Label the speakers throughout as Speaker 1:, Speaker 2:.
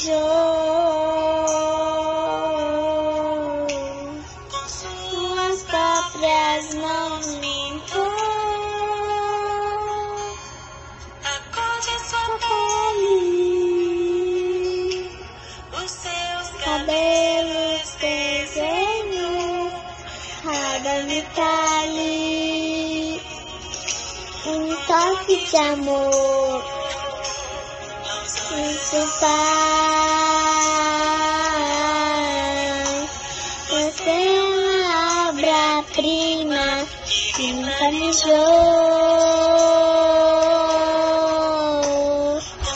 Speaker 1: beijou, suas próprias mãos limpou a cor de sua pele, os seus cabelos desenhou cada detalhe, um toque de amor. Isso faz você uma obra-prima que nunca mijou,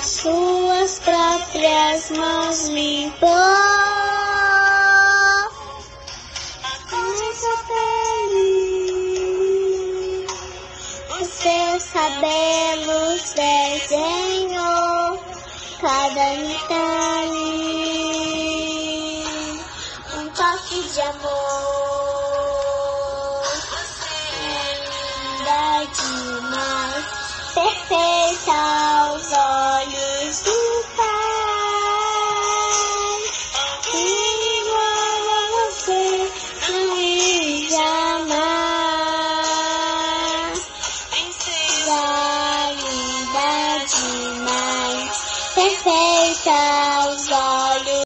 Speaker 1: suas próprias mãos limpou a cor de sua pele, os seus cabelos desenhou cada detalhe, um toque de amor. Você é linda demais, perfeita